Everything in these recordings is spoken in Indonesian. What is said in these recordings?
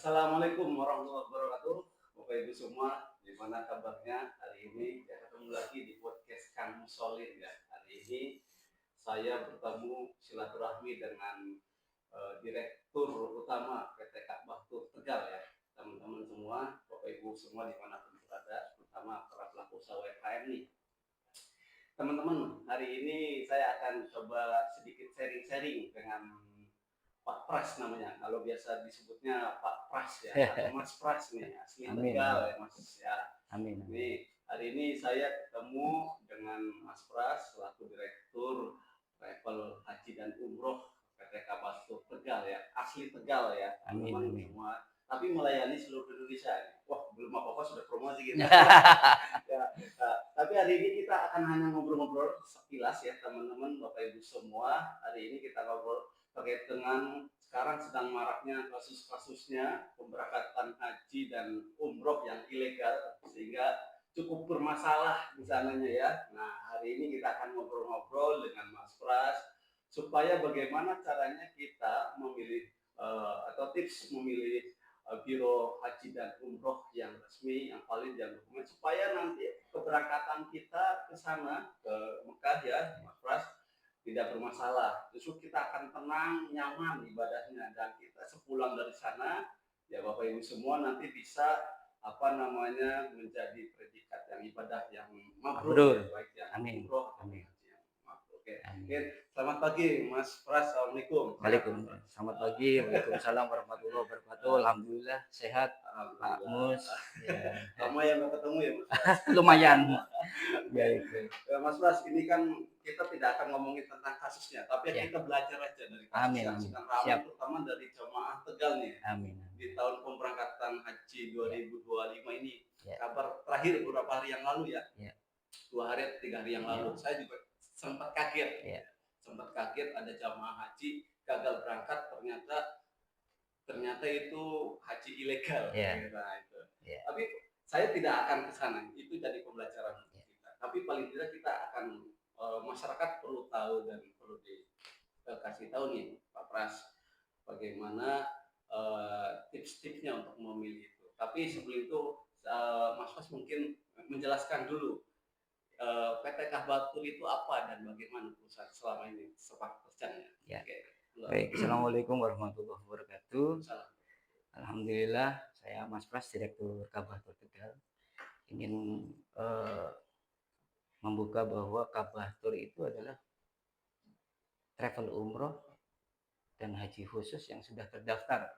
Assalamualaikum warahmatullahi wabarakatuh. Bapak Ibu semua, gimana kabarnya hari ini? Ya, ketemu lagi di podcast Kang Solid ya. Hari ini saya bertemu silaturahmi dengan Direktur Utama PT Kak Baktur Tegal ya. Teman-teman semua, Bapak Ibu semua dimanapun berada, terutama para pelaku usaha UMKM nih. Teman-teman, hari ini saya akan coba sedikit sharing-sharing dengan Pak Pras namanya. Kalau biasa disebutnya Pak Pras ya, atau Mas Pras nih, asli Tegal ya Mas ya. Amin. Nih, hari ini saya ketemu dengan Mas Pras selaku Direktur Travel Haji dan Umroh PT Kapastur Tegal ya, asli Tegal ya, teman-teman semua. Tapi melayani seluruh Indonesia. Wah, belum apa-apa sudah promosi gitu. Ya, tapi hari ini kita akan hanya ngobrol-ngobrol sekilas ya teman-teman, Bapak Ibu semua. Hari ini kita ngobrol terkait dengan sekarang sedang maraknya kasus-kasusnya pemberangkatan haji dan umroh yang ilegal sehingga cukup bermasalah di sananya ya. Nah, hari ini kita akan ngobrol-ngobrol dengan Mas Pras supaya bagaimana caranya kita memilih atau tips memilih Biro Haji dan Umroh yang resmi, yang valid, yang dokumen supaya nanti keberangkatan kita ke sana ke Mekah ya, Mas Pras, tidak bermasalah. Justru kita akan tenang, nyaman ibadahnya dan kita sepulang dari sana ya Bapak Ibu semua nanti bisa menjadi predikat yang ibadah yang mabrur ya, baik yang umroh atau haji yang mabrur. Oke. Selamat pagi Mas Pras. Assalamualaikum. Waalaikumsalam. Selamat pagi. Waalaikumsalam warahmatullahi wabarakatuh. Alhamdulillah sehat Pak Mus. Ya. Lama yang nggak ketemu ya Mas. Lumayan. Baik. Mas Pras, ini kan kita tidak akan ngomongin tentang kasusnya, tapi Ya. kita belajar aja dari kasus yang sedang ramai, terutama dari jemaah Tegal nih. Amin. Di tahun pemberangkatan haji 2025 ini. Kabar terakhir beberapa hari yang lalu ya. 2 hari atau 3 hari yang lalu. Saya juga sempat kaget. Sempat kaget ada jamaah haji gagal berangkat, ternyata itu haji ilegal. Nah, itu. Tapi saya tidak akan ke sana. Itu jadi pembelajaran kita. Tapi paling tidak kita akan masyarakat perlu tahu dan perlu dikasih tahu nih Pak Pras bagaimana tips-tipsnya untuk memilih itu. Tapi sebelum itu Mas Pras mungkin menjelaskan dulu PT Kak Baktur itu apa dan bagaimana perusahaan selama ini sepak terjangnya. Ya. Baik, Assalamualaikum warahmatullahi wabarakatuh. Alhamdulillah, saya Mas Pras, Direktur Kak Baktur Tegal. Ingin membuka bahwa Kak Baktur itu adalah travel umroh dan haji khusus yang sudah terdaftar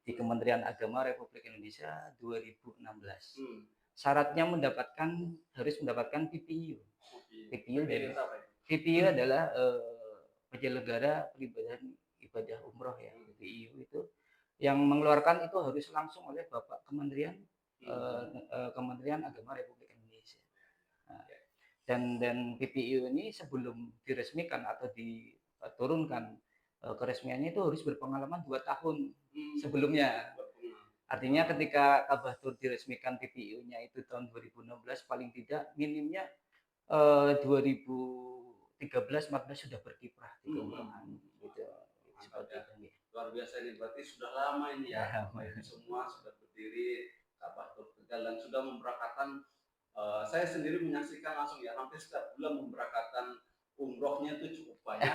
di Kementerian Agama Republik Indonesia 2016. Syaratnya harus mendapatkan PPIU. PPIU adalah penyelenggara peribadahan ibadah umroh ya. PPIU itu yang mengeluarkan itu harus langsung oleh Bapak Kementerian Agama Republik Indonesia. Nah, dan PPIU ini sebelum diresmikan atau diturunkan keresmiannya itu harus berpengalaman 2 tahun sebelumnya. Artinya ketika Kak Baktur diresmikan PPIU-nya itu tahun 2016, paling tidak minimnya 2013-14 sudah berkiprah di keumrohan. Gitu. Seperti itu. Luar biasa ini, berarti sudah lama ini ya. Semua sudah berdiri Kak Baktur Tegal dan sudah memberangkatkan. Saya sendiri menyaksikan langsung ya, hampir setiap bulan memberangkatkan umrohnya itu cukup banyak.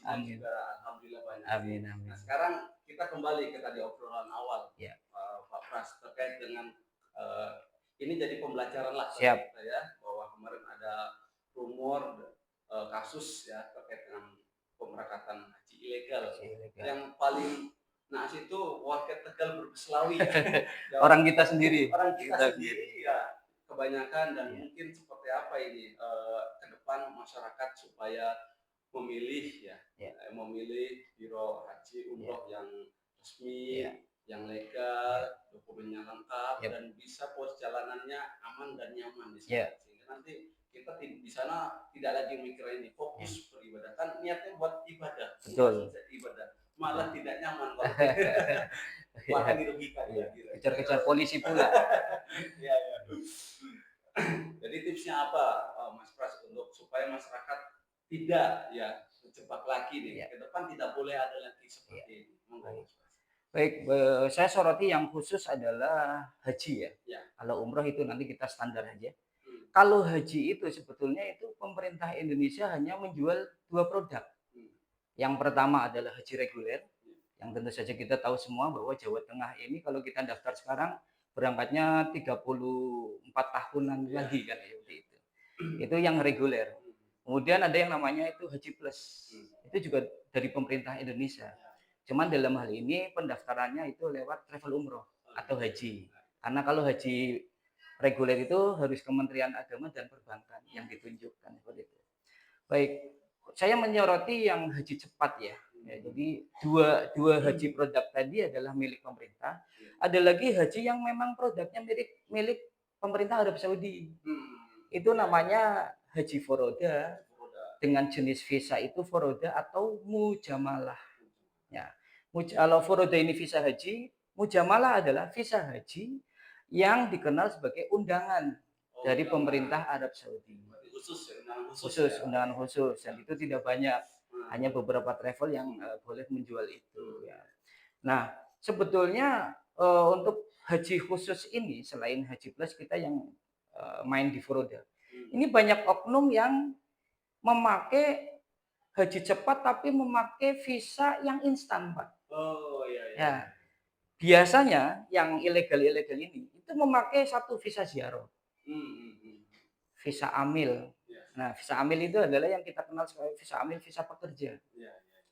Hajinya juga alhamdulillah banyak. Amin. Nah, sekarang kita kembali ke tadi obrolan awal Pak Pras terkait dengan ini jadi pembelajaran lah kita ya, bahwa kemarin ada rumor kasus ya terkait dengan pemberangkatan haji ilegal. Yang paling naas itu warga Tegal berbeselawi ya. Orang kita sendiri ya, kebanyakan. Dan mungkin seperti apa ini ke depan masyarakat supaya memilih memilih biro haji umroh yang resmi, yang legal, dokumennya lengkap dan bisa perjalanannya aman dan nyaman di sana. Sehingga nanti kita di sana tidak lagi mikir ini, fokus beribadah, kan niatnya buat ibadah. Betul. Ibadah malah tidak nyaman kalau malah dirugikan. Kejar-kejar polisi pula. Ya. Jadi tipsnya apa Mas Pras untuk supaya masyarakat tidak terjebak lagi nih, ke depan tidak boleh ada lagi seperti ini. Baik, saya soroti yang khusus adalah haji ya. Ya. Kalau umroh itu nanti kita standar aja. Hmm. Kalau haji itu sebetulnya itu pemerintah Indonesia hanya menjual 2 produk. Hmm. Yang pertama adalah haji reguler, yang tentu saja kita tahu semua bahwa Jawa Tengah ini kalau kita daftar sekarang berangkatnya 34 tahunan Ya. lagi kan ya, seperti itu. Itu yang reguler. Kemudian ada yang namanya itu Haji Plus. Itu juga dari pemerintah Indonesia. Cuman dalam hal ini pendaftarannya itu lewat travel umroh atau haji. Karena kalau haji reguler itu harus Kementerian Agama dan Perbankan yang ditunjukkan seperti itu. Baik, saya menyoroti yang haji cepat ya. Ya, jadi dua haji produk tadi adalah milik pemerintah. Ada lagi haji yang memang produknya milik pemerintah Arab Saudi. Itu namanya haji foroda dengan jenis visa itu foroda atau mujamalah. Ya, kalau foroda ini visa haji, mujamalah adalah visa haji yang dikenal sebagai undangan dari pemerintah Arab Saudi. Khusus, undangan khusus, dan itu tidak banyak, hanya beberapa travel yang boleh menjual itu. Ya. Nah, sebetulnya untuk haji khusus ini selain haji plus kita yang main di foroda, ini banyak oknum yang memakai haji cepat tapi memakai visa yang instan, Pak. Oh iya. Ya, biasanya yang ilegal-ilegal ini itu memakai satu visa ziarah, visa amil. Nah, visa amil itu adalah yang kita kenal sebagai visa amil, visa pekerja.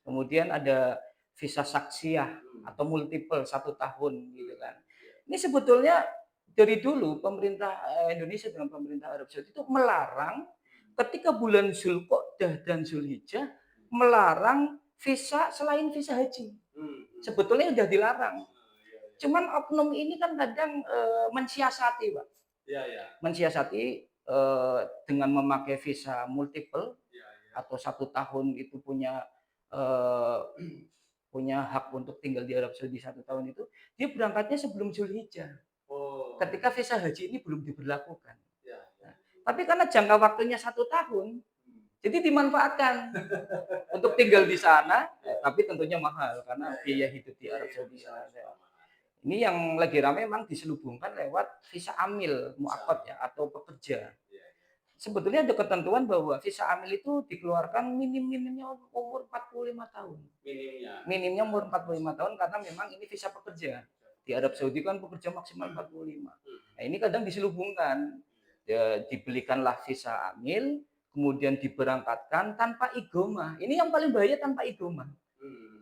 Kemudian ada visa saksiyah atau multiple 1 tahun gitu kan. Ini sebetulnya dari dulu pemerintah Indonesia dengan pemerintah Arab Saudi itu melarang ketika bulan Zulqa'dah dan Zulhijjah melarang visa selain visa haji. Sebetulnya sudah dilarang. Cuman oknum ini kan kadang mensiasati, Pak. Mensiasati dengan memakai visa multiple atau 1 tahun itu punya hak untuk tinggal di Arab Saudi 1 tahun itu, dia berangkatnya sebelum Zulhijjah. Ketika visa haji ini belum diberlakukan. Nah, tapi karena jangka waktunya 1 tahun, jadi dimanfaatkan untuk tinggal di sana, tapi tentunya mahal karena biaya hidup di Arab Saudi. Ini yang lagi ramai memang diselubungkan lewat visa amil muakkad ya atau pekerja. Sebetulnya ada ketentuan bahwa visa amil itu dikeluarkan minimnya umur 45 tahun. Minimnya umur 45 tahun karena memang ini visa pekerja. Di Arab Saudi kan pekerja maksimal 45. Nah, ini kadang diselubungkan. Ya, dibelikanlah visa amil, kemudian diberangkatkan tanpa igoma. Ini yang paling bahaya tanpa igoma.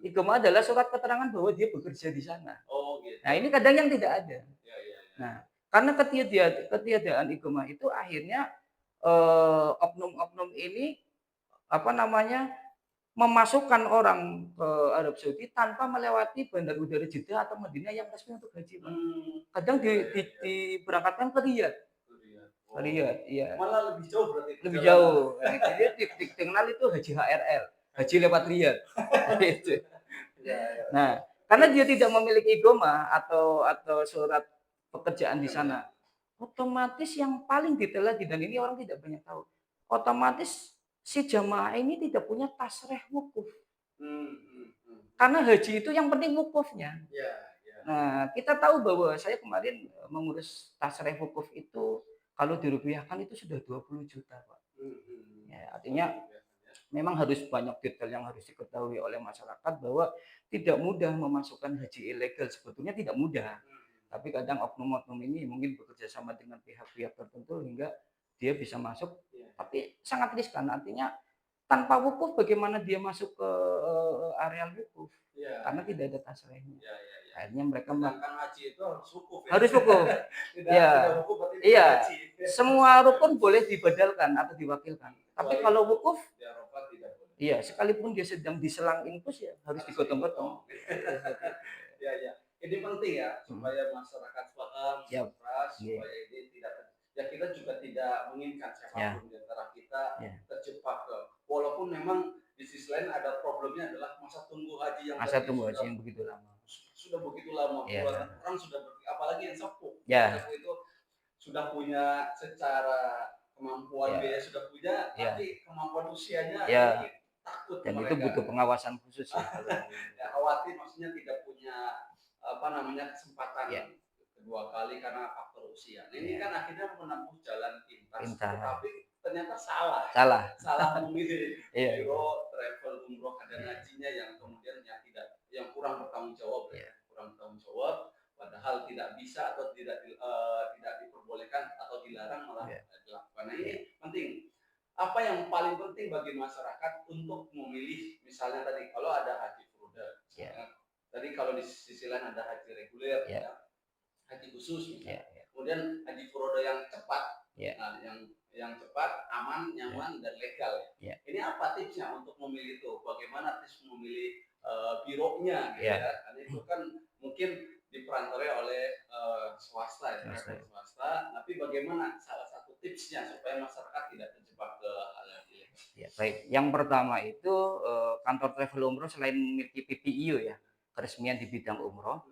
Igoma adalah surat keterangan bahwa dia bekerja di sana. Nah, ini kadang yang tidak ada. Nah, karena ketiadaan igoma itu akhirnya oknum-oknum ini memasukkan orang ke Arab Saudi tanpa melewati bandar udara Jeddah atau Madinah yang resmi untuk haji, Pak. Kadang diberangkatkan ke Riyadh. Iya. Malah lebih jauh berarti. Lebih jauh. Jadi dikenal itu haji HRL, haji lewat Riyadh. Gitu. Nah, karena dia tidak memiliki igoma atau surat pekerjaan di sana, otomatis yang paling detail lagi, dan ini orang tidak banyak tahu, otomatis si jamaah ini tidak punya tasreh wukuf. Karena haji itu yang penting wukufnya. Nah, kita tahu bahwa saya kemarin mengurus tasreh wukuf itu kalau dirupiahkan itu sudah 20 juta, Pak. Ya, artinya memang harus banyak detail yang harus diketahui oleh masyarakat bahwa tidak mudah memasukkan haji ilegal, sebetulnya tidak mudah. Tapi kadang oknum-oknum ini mungkin bekerja sama dengan pihak-pihak tertentu hingga dia bisa masuk, tapi sangat riskan. Artinya tanpa wukuf bagaimana dia masuk ke area wukuf? Karena tidak ada tasrehnya. Akhirnya mereka Sedangkan haji itu harus wukuf. Harus wukuf. Iya. Semua rukun boleh dibadalkan atau diwakilkan. Tapi kalau wukuf, iya, sekalipun dia sedang diselang infus ya harus digotong-gotong. Ini penting ya supaya masyarakat paham, supaya ini tidak, ya kita juga tidak menginginkan siapapun di antara kita terjebak ke, walaupun memang di sisi lain ada problemnya adalah masa tunggu haji yang begitu lama. Sudah begitu lama, orang sudah apalagi yang sepuh. Sepuh itu sudah punya secara kemampuan biaya sudah punya, tapi kemampuan usianya takut dan mereka. Itu butuh pengawasan khusus ya. Khawatir maksudnya tidak punya apa namanya, kesempatan Ya. kedua kali karena faktor usia. Nah, ini Ya. kan akhirnya menempuh jalan pintas, Pintar. tetapi ternyata salah. Salah. Salah memilih Iya. biro travel umroh dan Iya. hajinya yang kemudian yang kurang bertanggung jawab ya, Iya. kurang bertanggung jawab, padahal tidak bisa atau tidak diperbolehkan atau dilarang malah Iya. dilakukan. Nah, ini penting. Apa yang paling penting bagi masyarakat untuk memilih, misalnya tadi kalau ada haji furoda, misalnya tadi kalau di sisi lain ada haji reguler, Ya. ya, haji khusus misalnya. Ya. Kemudian haji furoda yang cepat, Ya. nah, yang cepat, aman, nyaman, dan legal. Ya. Ini apa tipsnya untuk memilih itu? Bagaimana tips memilih bironya, gitu Ya. ya? Karena itu kan mungkin diperantarai oleh swasta, ya, swasta. Tapi bagaimana salah satu tipsnya supaya masyarakat tidak terjebak ke hal yang ilegal? Ya, baik. Yang pertama itu kantor travel umroh selain memiliki PPIU ya, keresmian di bidang umroh,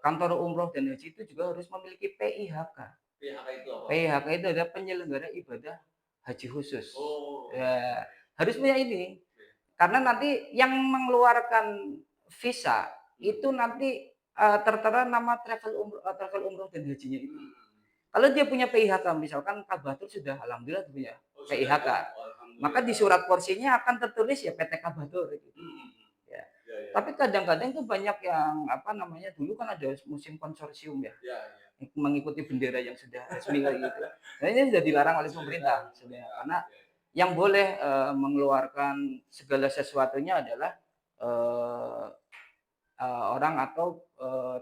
kantor umroh dan haji itu juga harus memiliki PIHK. PHK itu apa? PIHK itu adalah penyelenggara ibadah haji khusus. Oh. Ya, harus punya ini. Karena nanti yang mengeluarkan visa itu nanti tertera nama travel umroh dan hajinya itu. Kalau dia punya PIHK, misalkan Kabatur sudah alhamdulillah punya PIHK, maka di surat porsinya akan tertulis ya PT Kabatur gitu. Ya. Tapi kadang-kadang itu banyak yang apa namanya, dulu kan ada musim konsorsium ya. Mengikuti bendera yang sudah resmi kayak gitu. Nah, ini sudah dilarang oleh pemerintah sebenarnya, karena yang boleh mengeluarkan segala sesuatunya adalah orang atau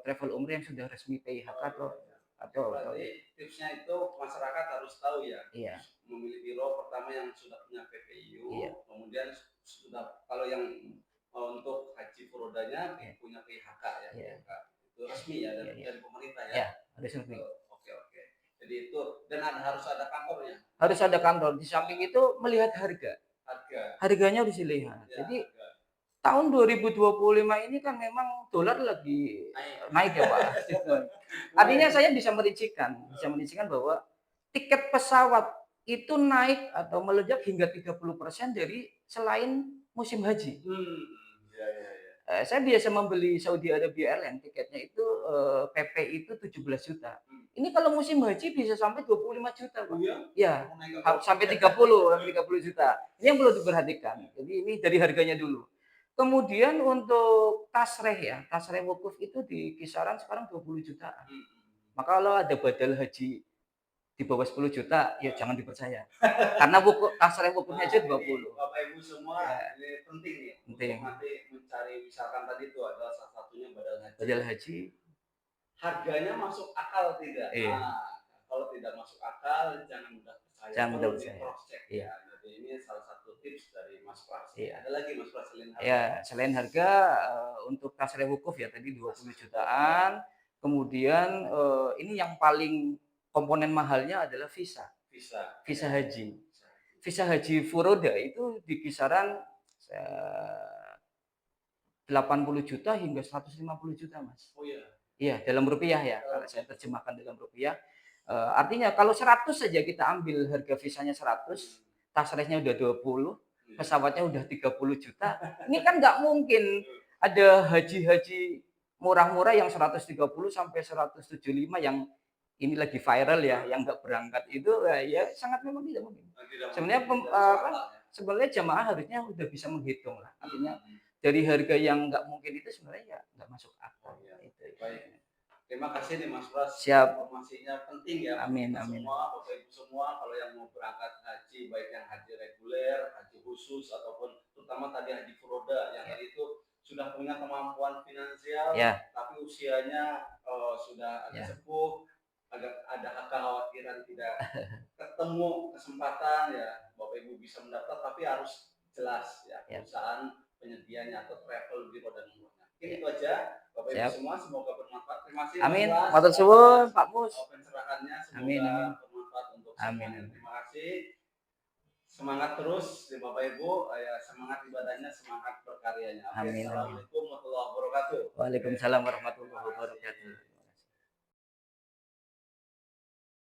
travel umroh yang sudah resmi PIHK atau berarti tipsnya itu masyarakat harus tahu ya. Iya. Memilih biro pertama yang sudah punya PPIU, Iya. kemudian sudah kalau yang untuk haji furodanya punya PIHK ya. Iya. Itu resmi ya dari pemerintah ya. Ya, harus resmi. Oke. Jadi itu dan harus ada kantornya. Harus ada kantor. Di samping itu melihat harga. Harganya harus dilihat. Ya, jadi tahun 2025 ini kan memang dolar lagi naik ya Pak. Artinya saya bisa merincikan bahwa tiket pesawat itu naik atau melonjak hingga 30% dari selain musim haji. Saya biasa membeli Saudi Arabia Airlines, tiketnya itu PP itu 17 juta. Ini kalau musim haji bisa sampai 25 juta, Pak. Ya, sampai 30 juta. Ini yang perlu diperhatikan. Jadi ini dari harganya dulu. Kemudian untuk tasreh wukuf itu di kisaran sekarang 20 jutaan. Maka kalau ada badal haji di bawah 10 juta, ya jangan dipercaya. Karena tasreh wukufnya aja 20. Bapak Ibu semua, ini penting nih. Penting. Untuk nanti mencari, misalkan tadi itu adalah salah satunya badal haji. Harganya masuk akal tidak? Iya. Kalau tidak masuk akal, jangan mudah percaya. Jangan mudah percaya. Iya. Jadi ini salah satu tips dari Mas Pras. Iya. Ada lagi Mas Pras selain harga? Ya, selain harga untuk tasreh wukuf ya tadi 20 jutaan. Kemudian ini yang paling komponen mahalnya adalah visa haji. Visa haji furoda itu di kisaran 80 juta hingga 150 juta, Mas. Oh iya. Iya, dalam rupiah ya. Kalau saya terjemahkan dalam rupiah. Artinya kalau 100 saja kita ambil harga visanya 100, tasrehnya udah 20, pesawatnya udah 30 juta. Ini kan nggak mungkin ada haji-haji murah-murah yang 130 sampai 175 yang ini lagi viral ya, yang nggak berangkat itu ya sangat memang tidak mungkin. Sebenarnya jamaah harusnya udah bisa menghitung lah. Artinya dari harga yang nggak mungkin itu sebenarnya ya nggak masuk akal. Baik. Terima kasih nih Mas Pras. Siap. Informasinya penting ya. Amin. Semua Bapak Ibu semua kalau yang mau berangkat haji, baik yang haji reguler, haji khusus ataupun terutama tadi haji furoda yang tadi itu sudah punya kemampuan finansial, tapi usianya sudah agak sepuh, ada kekhawatiran tidak ketemu kesempatan ya, Bapak Ibu bisa mendaftar tapi harus jelas ya perusahaan penyedianya atau travel biro dan umrohnya. Mungkin itu aja Bapak Ibu semua, semoga bermanfaat. Terima kasih. Amin. Matur suwun Pak Mus. Pencerahannya semoga Amin. bermanfaat untuk semuanya. Terima kasih. Semangat terus di Bapak Ibu, semangat ibadahnya, semangat berkaryanya. Amin. Assalamualaikum warahmatullahi wabarakatuh. Waalaikumsalam warahmatullahi wabarakatuh.